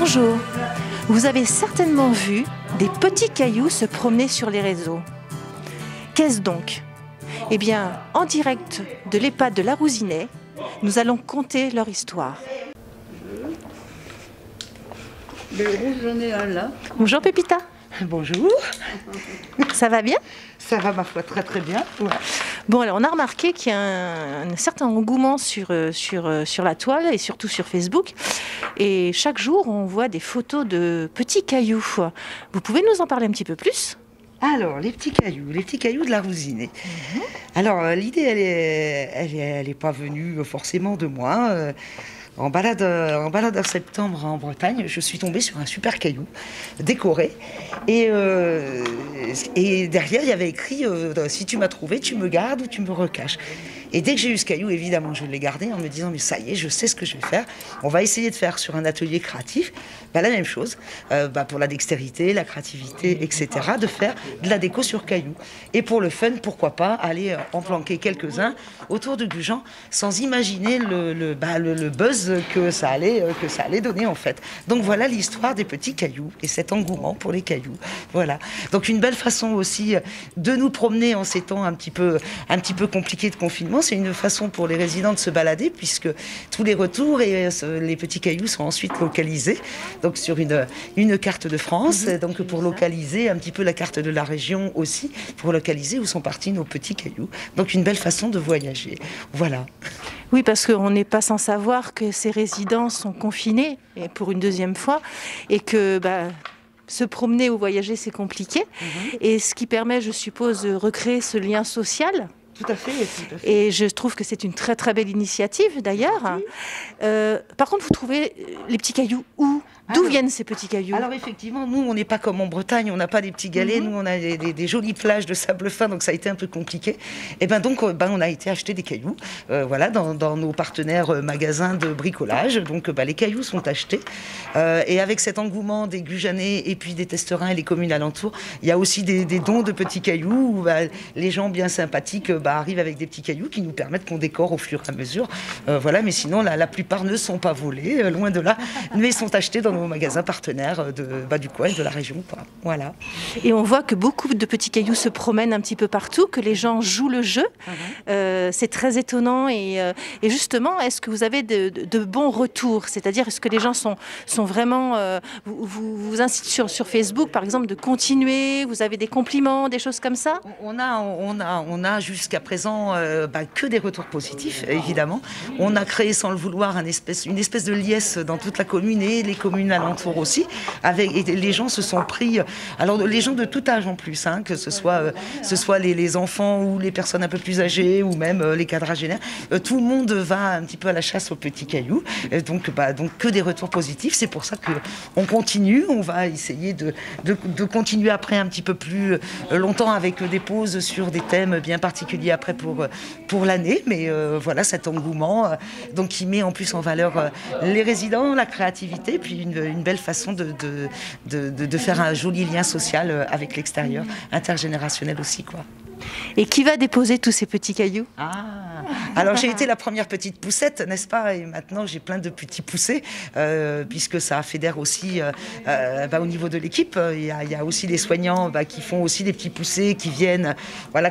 Bonjour, vous avez certainement vu des petits cailloux se promener sur les réseaux. Qu'est-ce donc? Eh bien, en direct de l'EHPAD de La Rousinay, nous allons conter leur histoire. Le rouge, j'en ai un là. Bonjour Pépita. Bonjour. Ça va bien? Ça va, ma foi, très très bien. Ouais. Bon, alors on a remarqué qu'il y a un certain engouement sur la toile et surtout sur Facebook. Et chaque jour, on voit des photos de petits cailloux. Vous pouvez nous en parler un petit peu plus? Alors, les petits cailloux de La Rousinay. Alors, l'idée, elle est pas venue forcément de moi. En balade en septembre en Bretagne, je suis tombée sur un super caillou décoré. Et derrière, il y avait écrit si tu m'as trouvé, tu me gardes ou tu me recaches. Et dès que j'ai eu ce caillou, évidemment, je l'ai gardé en me disant mais ça y est, je sais ce que je vais faire. On va essayer de faire sur un atelier créatif la même chose, pour la dextérité, la créativité, etc., de faire de la déco sur caillou. Et pour le fun, pourquoi pas aller en planquer quelques-uns autour de Gujan sans imaginer le buzz que ça allait donner en fait. Donc voilà l'histoire des petits cailloux et cet engouement pour les cailloux. Voilà. Donc une belle façon aussi de nous promener en ces temps un petit peu compliqués de confinement. C'est une façon pour les résidents de se balader puisque tous les retours et les petits cailloux sont ensuite localisés. Donc sur une carte de France, donc pour localiser un petit peu la carte de la région aussi, pour localiser où sont partis nos petits cailloux. Donc une belle façon de voyager. Voilà. Oui, parce qu'on n'est pas sans savoir que ces résidents sont confinés et pour une deuxième fois et que se promener ou voyager, c'est compliqué. Et ce qui permet, je suppose, de recréer ce lien social. Tout à fait. Et je trouve que c'est une très très belle initiative d'ailleurs. Par contre, vous trouvez les petits cailloux où? D'où viennent ces petits cailloux? Alors effectivement, nous on n'est pas comme en Bretagne, on n'a pas des petits galets, nous on a des jolies plages de sable fin, donc ça a été un peu compliqué. Et donc on a été acheter des cailloux, dans nos partenaires magasins de bricolage. Donc les cailloux sont achetés. Et avec cet engouement des Gujanais et puis des Testerins et les communes alentours, il y a aussi des dons de petits cailloux où les gens bien sympathiques arrivent avec des petits cailloux qui nous permettent qu'on décore au fur et à mesure. Mais sinon la plupart ne sont pas volés, loin de là, mais sont achetés dans nos magasins partenaires du coin et de la région. Voilà. Et on voit que beaucoup de petits cailloux se promènent un petit peu partout, que les gens jouent le jeu. C'est très étonnant. Et justement, est-ce que vous avez de bons retours? C'est-à-dire, est-ce que les gens sont vraiment... vous incitent sur Facebook, par exemple, de continuer? Vous avez des compliments, des choses comme ça? On a jusqu'à présent que des retours positifs, évidemment. On a créé sans le vouloir une espèce de liesse dans toute la commune et les communes alentours aussi. Et les gens se sont pris... Alors les gens de tout âge en plus, que ce soit les enfants ou les personnes un peu plus âgées ou même les quadragénaires. Tout le monde va un petit peu à la chasse aux petits cailloux. Donc que des retours positifs. C'est pour ça qu'on continue. On va essayer de continuer après un petit peu plus longtemps avec des pauses sur des thèmes bien particuliers après pour l'année. Mais voilà cet engouement donc qui met en plus en valeur les résidents, la créativité, puis une belle façon de faire un joli lien social avec l'extérieur, intergénérationnel aussi, quoi. Et qui va déposer tous ces petits cailloux? Alors j'ai été la première petite poussette, n'est-ce pas? Et maintenant j'ai plein de petits poussés, puisque ça fédère aussi au niveau de l'équipe. Il y a aussi les soignants qui font aussi des petits poussés, qui viennent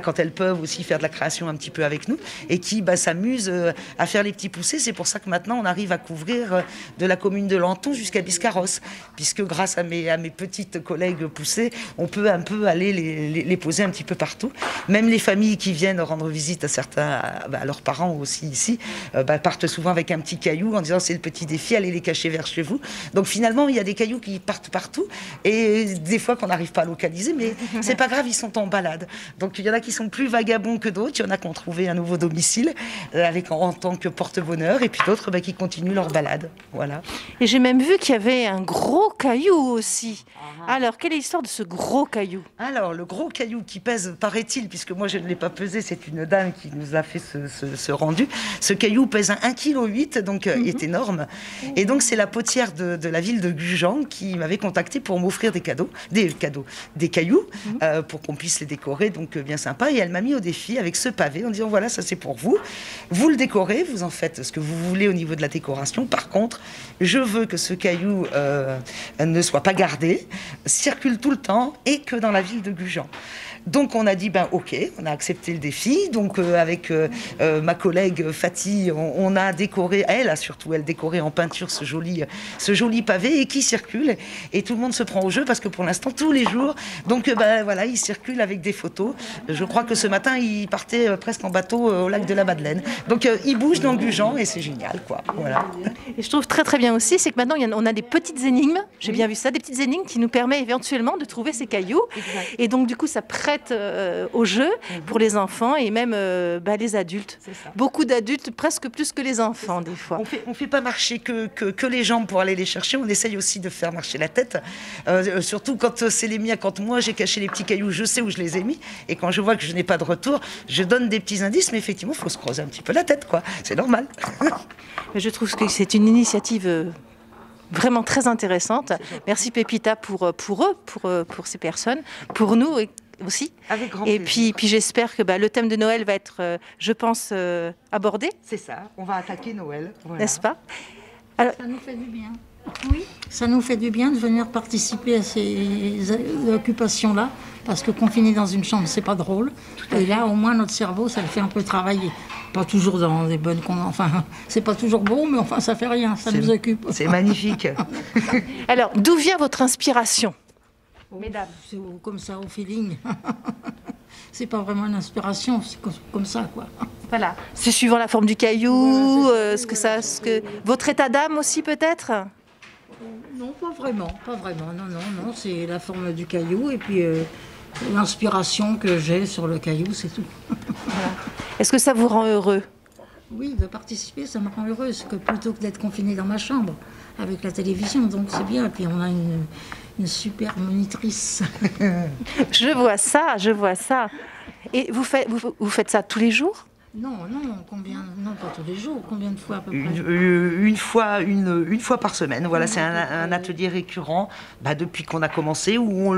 quand elles peuvent aussi faire de la création un petit peu avec nous, et qui s'amusent à faire les petits poussés. C'est pour ça que maintenant on arrive à couvrir de la commune de Lanton jusqu'à Biscarrosse, puisque grâce à mes petites collègues poussées, on peut un peu aller les poser un petit peu partout. Même les familles qui viennent rendre visite à certains, à leurs parents aussi ici, partent souvent avec un petit caillou en disant c'est le petit défi, allez les cacher vers chez vous. Donc finalement il y a des cailloux qui partent partout et des fois qu'on n'arrive pas à localiser, mais c'est pas grave, ils sont en balade. Donc il y en a qui sont plus vagabonds que d'autres, il y en a qui ont trouvé un nouveau domicile en tant que porte-bonheur, et puis d'autres qui continuent leur balade. Voilà. Et j'ai même vu qu'il y avait un gros caillou aussi. Alors quelle est l'histoire de ce gros caillou? Alors le gros caillou qui pèse, paraît-il, puisque moi je ne l'ai pas pesé, c'est une dame qui nous a fait ce rendu. Ce caillou pèse 1,8 kg, donc est énorme. Et donc c'est la potière de la ville de Gujan qui m'avait contacté pour m'offrir des cailloux, pour qu'on puisse les décorer, donc bien sympa. Et elle m'a mis au défi avec ce pavé en disant voilà, ça c'est pour vous. Vous le décorez, vous en faites ce que vous voulez au niveau de la décoration. Par contre, je veux que ce caillou ne soit pas gardé, circule tout le temps et que dans la ville de Gujan. Donc on a dit ok, on a accepté le défi. Donc avec ma collègue Fatih, on a décoré, elle décoré en peinture ce joli pavé et qui circule et tout le monde se prend au jeu parce que pour l'instant tous les jours, donc voilà, il circule avec des photos. Je crois que ce matin il partait presque en bateau au lac de la Madeleine. Donc il bouge dans Gujan et c'est génial quoi. Voilà. Et je trouve très très bien aussi, c'est que maintenant on a des petites énigmes. J'ai bien vu ça, des petites énigmes qui nous permettent éventuellement de trouver ces cailloux. Exact. Et donc du coup ça prête au jeu pour les enfants et même les adultes. Beaucoup d'adultes, presque plus que les enfants des fois. On fait pas marcher que les jambes pour aller les chercher, on essaye aussi de faire marcher la tête. Surtout quand c'est les miens, quand moi j'ai caché les petits cailloux, je sais où je les ai mis. Et quand je vois que je n'ai pas de retour, je donne des petits indices, mais effectivement, il faut se creuser un petit peu la tête, quoi. C'est normal. Je trouve que c'est une initiative vraiment très intéressante. Merci Pépita pour eux, pour ces personnes, pour nous aussi. Avec grand plaisir. Et puis j'espère que le thème de Noël va être, je pense, abordé. C'est ça, on va attaquer Noël. Voilà. N'est-ce pas? Alors, ça nous fait du bien. Oui, ça nous fait du bien de venir participer à ces occupations-là, parce que confiner dans une chambre, c'est pas drôle. Et là, au moins, notre cerveau, ça le fait un peu travailler. Pas toujours dans des bonnes conditions. Enfin, c'est pas toujours beau, mais enfin, ça fait rien, ça nous occupe. C'est magnifique. Alors, d'où vient votre inspiration, mesdames? C'est comme ça, au feeling. C'est pas vraiment une inspiration, c'est comme ça, quoi. Voilà. C'est suivant la forme du caillou, voilà, votre état d'âme aussi, peut-être? Non, pas vraiment. Non, c'est la forme du caillou et puis l'inspiration que j'ai sur le caillou, c'est tout. Voilà. Est-ce que ça vous rend heureux? Oui, de participer, ça me rend heureuse, plutôt que d'être confinée dans ma chambre avec la télévision, donc c'est bien. Et puis on a une super monitrice. Je vois ça. Et vous faites ça tous les jours? Non, pas tous les jours. Combien de fois à peu près? Une fois par semaine. Voilà, c'est un atelier récurrent depuis qu'on a commencé, où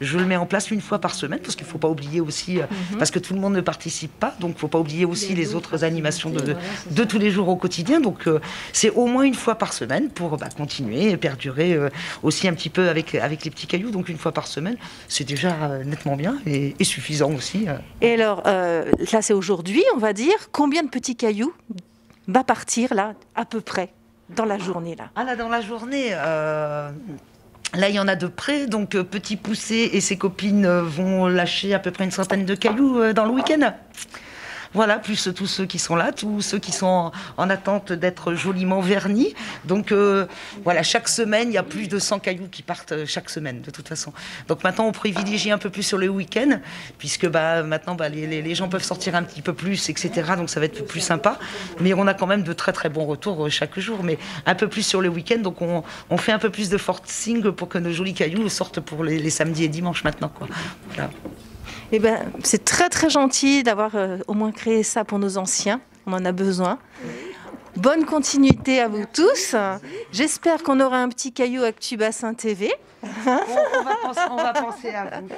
je le mets en place une fois par semaine, parce qu'il ne faut pas oublier aussi, parce que tout le monde ne participe pas, donc il ne faut pas oublier aussi les autres animations de tous les jours au quotidien. Donc c'est au moins une fois par semaine pour continuer et perdurer aussi un petit peu avec les petits cailloux. Donc une fois par semaine, c'est déjà nettement bien et suffisant aussi. Et alors, là c'est aujourd'hui, on va dire, combien de petits cailloux va partir là, à peu près, dans la journée là? Ah là, dans la journée, là il y en a de près, donc Petit Poussé et ses copines vont lâcher à peu près une centaine de cailloux dans le week-end. Voilà, plus tous ceux qui sont là, tous ceux qui sont en attente d'être joliment vernis. Donc voilà, chaque semaine, il y a plus de 100 cailloux qui partent chaque semaine, de toute façon. Donc maintenant, on privilégie un peu plus sur le week-end, puisque maintenant, les gens peuvent sortir un petit peu plus, etc. Donc ça va être plus sympa. Mais on a quand même de très très bons retours chaque jour, mais un peu plus sur le week-end. Donc on fait un peu plus de forcing pour que nos jolis cailloux sortent pour les samedis et dimanches maintenant, quoi. Voilà. Eh ben, c'est très très gentil d'avoir au moins créé ça pour nos anciens. On en a besoin. Bonne continuité à vous tous. J'espère qu'on aura un petit caillou Actu Bassin TV. On va penser à vous.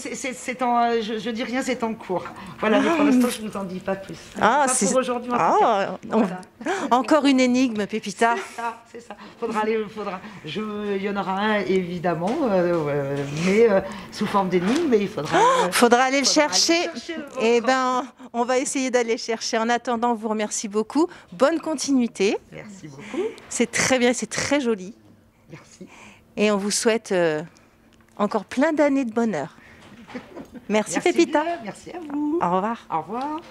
Je dis rien, c'est en cours. Voilà, mais pour l'instant, je ne vous en dis pas plus. Pas pour aujourd'hui. Voilà. Encore une énigme, Pépita. C'est ça. Il y en aura un, évidemment, mais sous forme d'énigme, mais il faudra aller le chercher. Eh ben, on va essayer d'aller le chercher. En attendant, on vous remercie beaucoup. Bonne continuité. Merci beaucoup. C'est très bien, c'est très joli. Merci. Et on vous souhaite encore plein d'années de bonheur. Merci Pépita. Merci à vous. Au revoir. Au revoir.